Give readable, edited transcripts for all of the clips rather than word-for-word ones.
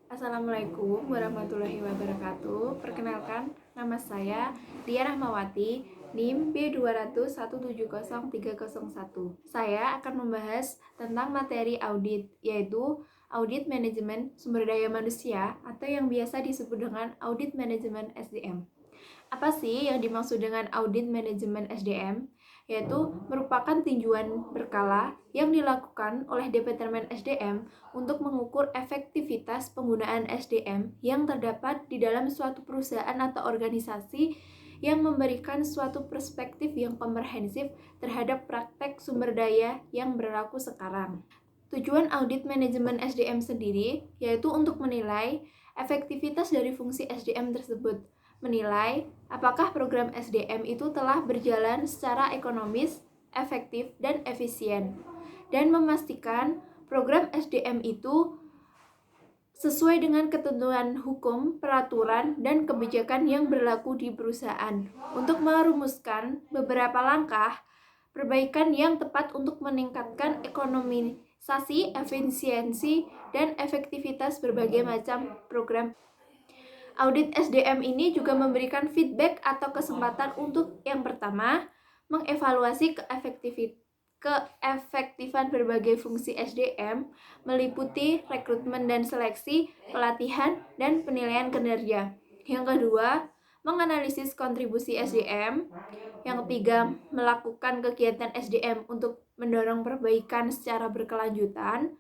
Assalamualaikum warahmatullahi wabarakatuh. Perkenalkan, nama saya Lia Rahmawati, NIM B200170301. Saya akan membahas tentang materi audit, yaitu audit manajemen sumber daya manusia atau yang biasa disebut dengan audit manajemen SDM. Apa sih yang dimaksud dengan audit manajemen SDM? Yaitu merupakan tinjauan berkala yang dilakukan oleh Departemen SDM untuk mengukur efektivitas penggunaan SDM yang terdapat di dalam suatu perusahaan atau organisasi yang memberikan suatu perspektif yang komprehensif terhadap praktek sumber daya yang berlaku sekarang. Tujuan audit manajemen SDM sendiri yaitu untuk menilai efektivitas dari fungsi SDM tersebut, menilai apakah program SDM itu telah berjalan secara ekonomis, efektif, dan efisien, dan memastikan program SDM itu sesuai dengan ketentuan hukum, peraturan, dan kebijakan yang berlaku di perusahaan untuk merumuskan beberapa langkah perbaikan yang tepat untuk meningkatkan ekonomisasi, efisiensi, dan efektivitas berbagai macam program. Audit SDM ini juga memberikan feedback atau kesempatan untuk yang pertama, mengevaluasi keefektifan berbagai fungsi SDM, meliputi rekrutmen dan seleksi, pelatihan, dan penilaian kinerja. Yang kedua, menganalisis kontribusi SDM. Yang ketiga, melakukan kegiatan SDM untuk mendorong perbaikan secara berkelanjutan,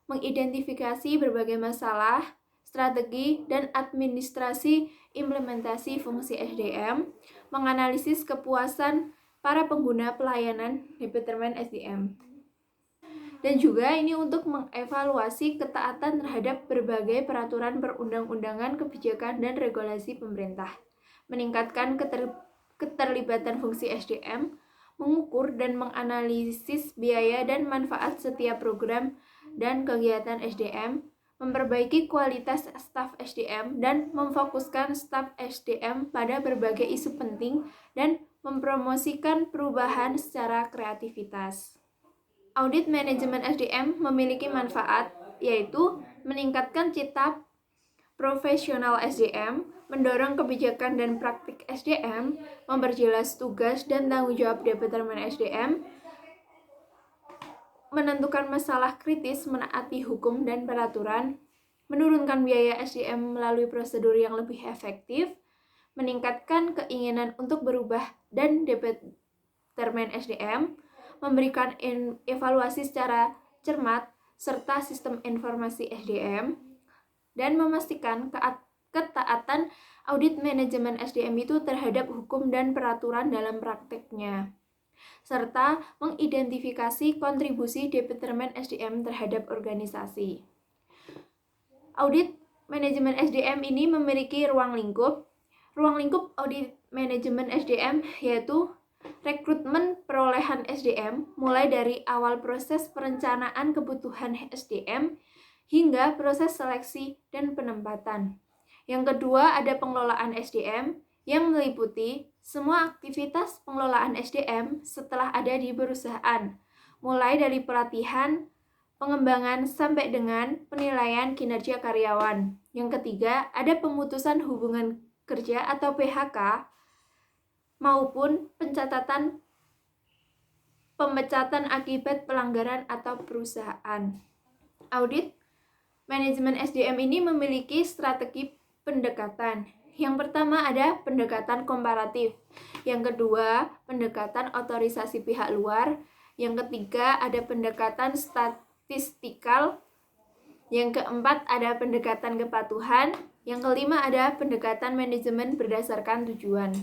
mengidentifikasi berbagai masalah, strategi, dan administrasi implementasi fungsi SDM, menganalisis kepuasan para pengguna pelayanan Departemen SDM. Dan juga ini untuk mengevaluasi ketaatan terhadap berbagai peraturan perundang-undangan, kebijakan, dan regulasi pemerintah, meningkatkan keterlibatan fungsi SDM, mengukur dan menganalisis biaya dan manfaat setiap program dan kegiatan SDM, memperbaiki kualitas staf SDM, dan memfokuskan staf SDM pada berbagai isu penting dan mempromosikan perubahan secara kreativitas. Audit manajemen SDM memiliki manfaat, yaitu meningkatkan cita profesional SDM, mendorong kebijakan dan praktik SDM, memperjelas tugas dan tanggung jawab Departemen SDM, menentukan masalah kritis, menaati hukum dan peraturan, menurunkan biaya SDM melalui prosedur yang lebih efektif, meningkatkan keinginan untuk berubah dan Departemen SDM, memberikan evaluasi secara cermat serta sistem informasi SDM, dan memastikan ketaatan audit manajemen SDM itu terhadap hukum dan peraturan dalam prakteknya, serta mengidentifikasi kontribusi Departemen SDM terhadap organisasi. Audit manajemen SDM ini memiliki ruang lingkup. Ruang lingkup audit manajemen SDM yaitu rekrutmen perolehan SDM mulai dari awal proses perencanaan kebutuhan SDM hingga proses seleksi dan penempatan. Yang kedua, ada pengelolaan SDM yang meliputi semua aktivitas pengelolaan SDM setelah ada di perusahaan, mulai dari pelatihan, pengembangan, sampai dengan penilaian kinerja karyawan. Yang ketiga, ada pemutusan hubungan kerja atau PHK maupun pemecatan akibat pelanggaran atau perusahaan. Audit manajemen SDM ini memiliki strategi pendekatan. Yang pertama ada pendekatan komparatif. Yang kedua, pendekatan otorisasi pihak luar. Yang ketiga, ada pendekatan statistikal. Yang keempat, ada pendekatan kepatuhan. Yang kelima, ada pendekatan manajemen berdasarkan tujuan.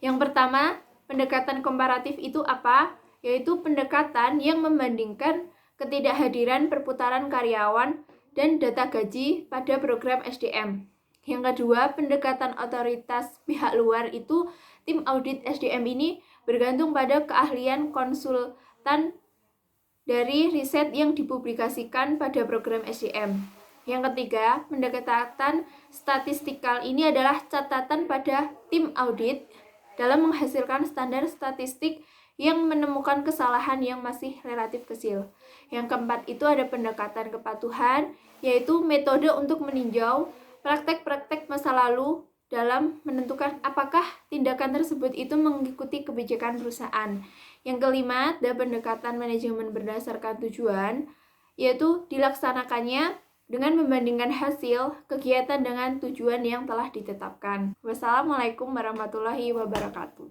Yang pertama, pendekatan komparatif itu apa? Yaitu pendekatan yang membandingkan ketidakhadiran perputaran karyawan dan data gaji pada program SDM. Yang kedua, pendekatan otoritas pihak luar itu tim audit SDM ini bergantung pada keahlian konsultan dari riset yang dipublikasikan pada program SDM. Yang ketiga, pendekatan statistikal ini adalah catatan pada tim audit dalam menghasilkan standar statistik yang menemukan kesalahan yang masih relatif kecil. Yang keempat itu ada pendekatan kepatuhan yaitu metode untuk meninjau praktek-praktek masa lalu dalam menentukan apakah tindakan tersebut itu mengikuti kebijakan perusahaan. Yang kelima, ada pendekatan manajemen berdasarkan tujuan, yaitu dilaksanakannya dengan membandingkan hasil kegiatan dengan tujuan yang telah ditetapkan. Wassalamualaikum warahmatullahi wabarakatuh.